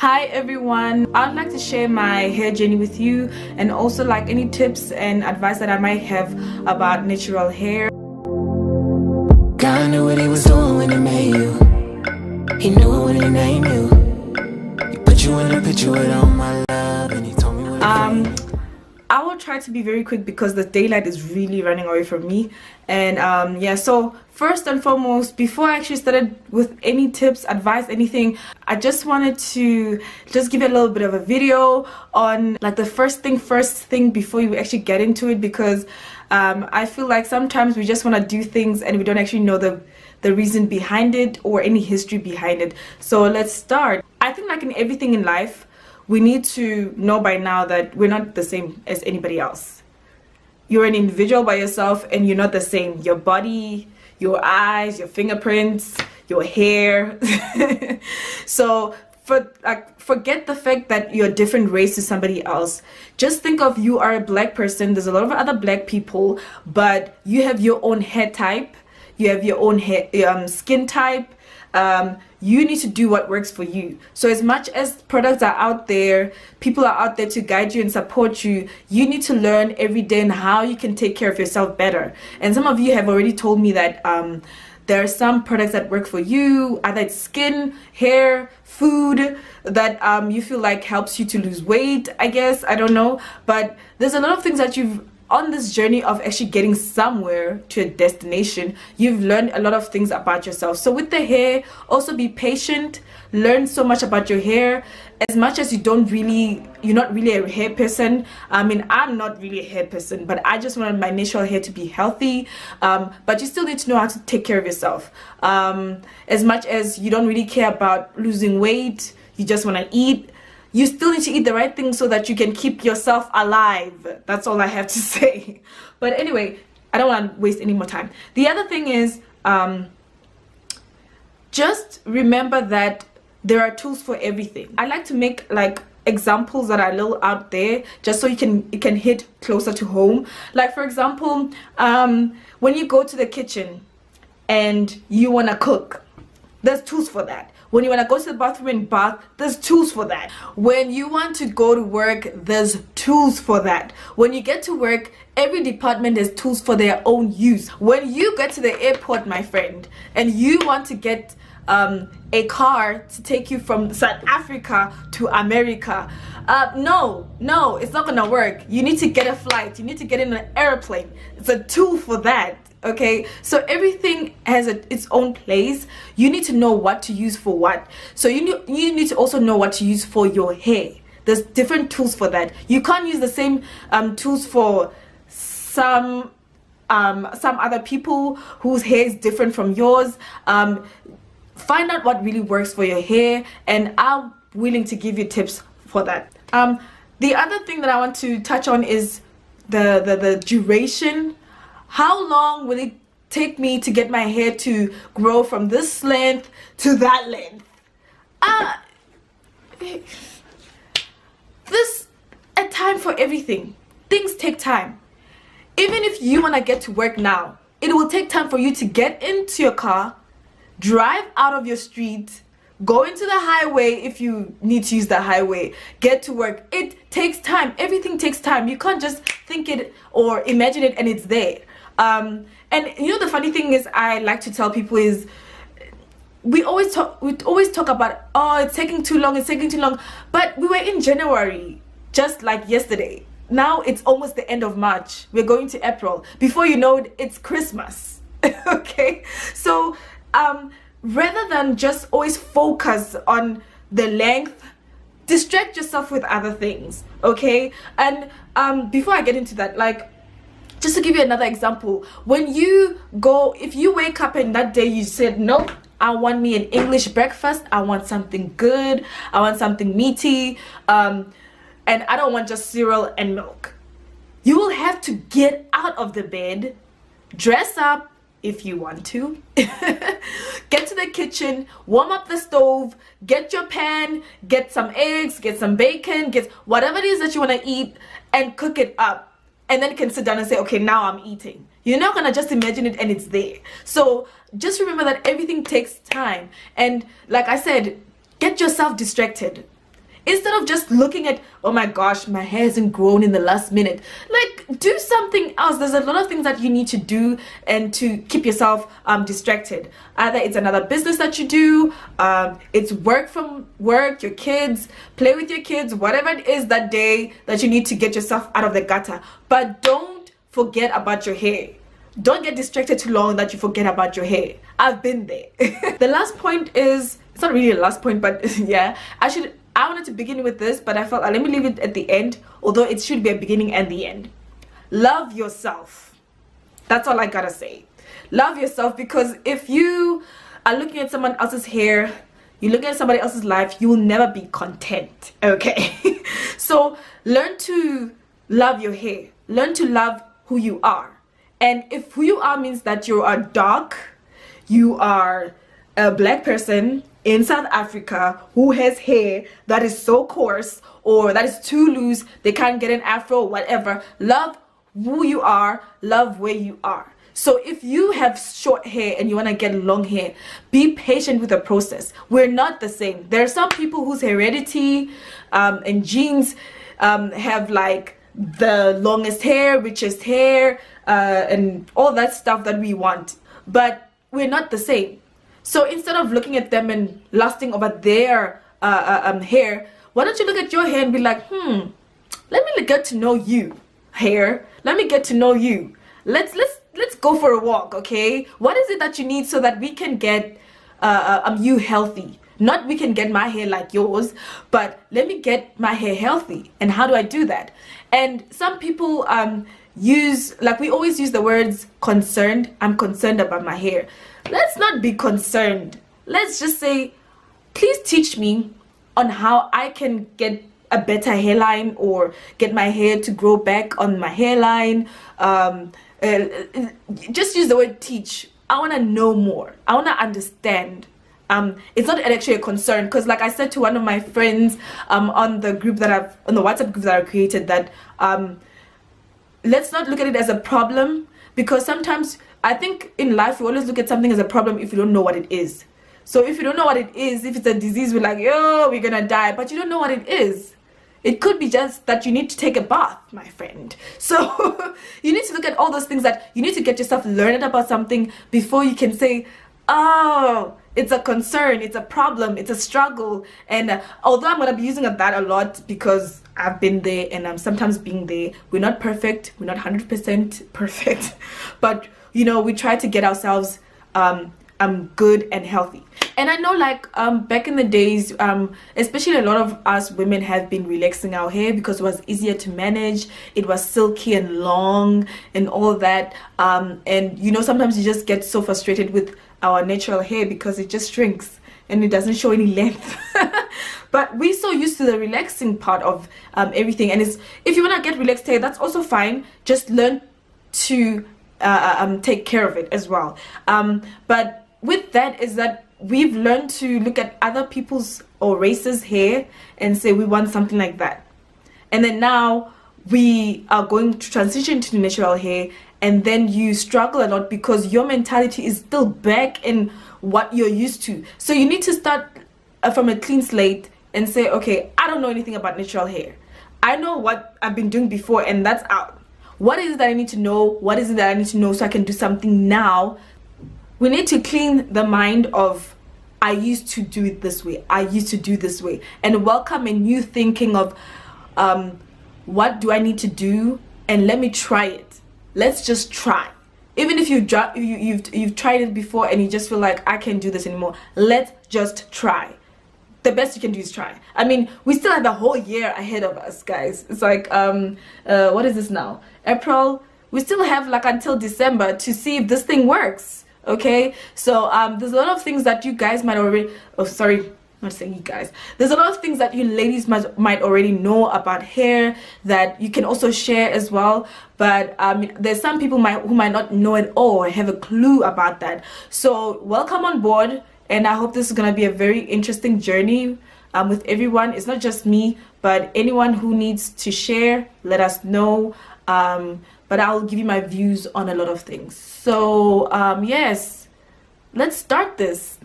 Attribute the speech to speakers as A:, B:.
A: Hi everyone, I'd like to share my hair journey with you and also like any tips and advice that I might have about natural hair.
B: God knew what he was doing when he made you. He knew it when he named you. He put you in a picture with all my love and he told me what
A: I will try to be very quick because the daylight is really running away from me. And yeah, so first and foremost, before I actually started with any tips, advice, anything, I just wanted to just give you a little bit of a video on like the first thing before you actually get into it, because I feel like sometimes we just want to do things and we don't actually know the reason behind it or any history behind it. So let's start. I think like in everything in life, we need to know by now that we're not the same as anybody else. You're an individual by yourself and you're not the same. Your body, your eyes, your fingerprints, your hair. So forget the fact that you're a different race to somebody else. Just think of you are a black person. There's a lot of other black people, but you have your own hair type. You have your own hair, skin type. You need to do what works for you. So as much as products are out there, people are out there to guide you and support you, you need to learn every day on how you can take care of yourself better. And some of you have already told me that there are some products that work for you, either it's skin, hair, food, that you feel like helps you to lose weight, I guess, I don't know. But there's a lot of things that you've on this journey of actually getting somewhere to a destination, you've learned a lot of things about yourself. So with the hair, also be patient, learn so much about your hair. As much as you're not really a hair person. I mean, I'm not really a hair person, but I just wanted my natural hair to be healthy. But you still need to know how to take care of yourself. As much as you don't really care about losing weight, you just want to eat, you still need to eat the right things so that you can keep yourself alive. That's all I have to say. But anyway, I don't want to waste any more time. The other thing is, just remember that there are tools for everything. I like to make like examples that are a little out there just so it can hit closer to home. Like for example, when you go to the kitchen and you want to cook, there's tools for that. When you want to go to the bathroom and bath, there's tools for that. When you want to go to work, there's tools for that. When you get to work, every department has tools for their own use. When you get to the airport, my friend, and you want to get a car to take you from South Africa to America, no, it's not gonna work. You need to get a flight. You need to get in an airplane. It's a tool for that. Okay, so everything has its own place. You need to know what to use for what. So you need to also know what to use for your hair. There's different tools for that. You can't use the same tools for some other people whose hair is different from yours. Find out what really works for your hair, and I'm willing to give you tips for that. The other thing that I want to touch on is the duration. How long will it take me to get my hair to grow from this length to that length? There's a time for everything. Things take time. Even if you want to get to work now, it will take time for you to get into your car, drive out of your street, go into the highway if you need to use the highway, get to work. It takes time. Everything takes time. You can't just think it or imagine it and it's there. And you know, the funny thing is, I like to tell people is we always talk about, oh, it's taking too long, but we were in January just like yesterday. Now it's almost the end of March. We're going to April. Before you know it, it's Christmas. Okay, so rather than just always focus on the length, distract yourself with other things. Okay, and before I get into that, like, just to give you another example, if you wake up and that day you said, nope, I want me an English breakfast, I want something good, I want something meaty, and I don't want just cereal and milk. You will have to get out of the bed, dress up if you want to, get to the kitchen, warm up the stove, get your pan, get some eggs, get some bacon, get whatever it is that you want to eat, and cook it up. And then you can sit down and say, okay, now I'm eating. You're not gonna just imagine it and it's there. So just remember that everything takes time. And like I said, get yourself distracted. Instead of just looking at, oh my gosh, my hair hasn't grown in the last minute. Like, do something else. There's a lot of things that you need to do and to keep yourself distracted. Either it's another business that you do, it's work from work, your kids, play with your kids, whatever it is that day that you need to get yourself out of the gutter. But don't forget about your hair. Don't get distracted too long that you forget about your hair. I've been there. The last point is, it's not really the last point, but yeah, I wanted to begin with this, but I felt let me leave it at the end, although it should be a beginning and the end. Love yourself. That's all I gotta say. Love yourself, because if you are looking at someone else's hair, you're looking at somebody else's life, you will never be content, okay? So learn to love your hair. Learn to love who you are. And if who you are means that you are dark, you are a black person in South Africa who has hair that is so coarse or that is too loose, they can't get an afro, whatever, love who you are, love where you are. So if you have short hair and you want to get long hair, be patient with the process. We're not the same. There are some people whose heredity and genes have like the longest hair, richest hair, and all that stuff that we want, but we're not the same. So instead of looking at them and lusting over their hair, why don't you look at your hair and be like, let me get to know you, hair. Let me get to know you. Let's go for a walk, okay? What is it that you need so that we can get you healthy? Not we can get my hair like yours, but let me get my hair healthy. And how do I do that? And some people we always use the words concerned. I'm concerned about my hair. Let's not be concerned. Let's just say, please teach me on how I can get a better hairline or get my hair to grow back on my hairline. Just use the word teach. I want to know more. I want to understand. It's not actually a concern, because like I said to one of my friends on the WhatsApp group that I created, that let's not look at it as a problem, because sometimes I think in life we always look at something as a problem if you don't know what it is. So if you don't know what it is, if it's a disease, we're like, yo, we're gonna die, but you don't know what it is. It could be just that you need to take a bath, my friend. So you need to look at all those things, that you need to get yourself learned about something before you can say, oh, it's a concern, it's a problem, it's a struggle. And although I'm going to be using that a lot because I've been there and I'm sometimes being there, we're not perfect, we're not 100% perfect, but you know, we try to get ourselves good and healthy. And I know, like, back in the days, especially a lot of us women have been relaxing our hair because it was easier to manage. It was silky and long and all that. And, you know, sometimes you just get so frustrated with our natural hair because it just shrinks and it doesn't show any length. But we're so used to the relaxing part of everything. And if you want to get relaxed hair, that's also fine. Just learn to take care of it as well. But with that is that we've learned to look at other people's or races' hair and say we want something like that. And then now we are going to transition to natural hair, and then you struggle a lot because your mentality is still back in what you're used to. So you need to start from a clean slate and say, okay, I don't know anything about natural hair. I know what I've been doing before and that's out. What is it that I need to know? What is it that I need to know so I can do something now? We need to clean the mind of, I used to do it this way, I used to do this way, and welcome a new thinking of what do I need to do, and let me try it. Let's just try. Even if you've tried it before and you just feel like I can't do this anymore, let's just try. The best you can do is try. I mean, we still have a whole year ahead of us, guys. It's like what is this now? April. We still have like until December to see if this thing works. Okay, so there's a lot of things that you guys might already, not saying you guys, there's a lot of things that you ladies might already know about hair that you can also share as well. But there's some people who might not know at all or have a clue about that. So welcome on board, and I hope this is gonna be a very interesting journey with everyone. It's not just me, but anyone who needs to share, let us know. But I'll give you my views on a lot of things. So yes, let's start this.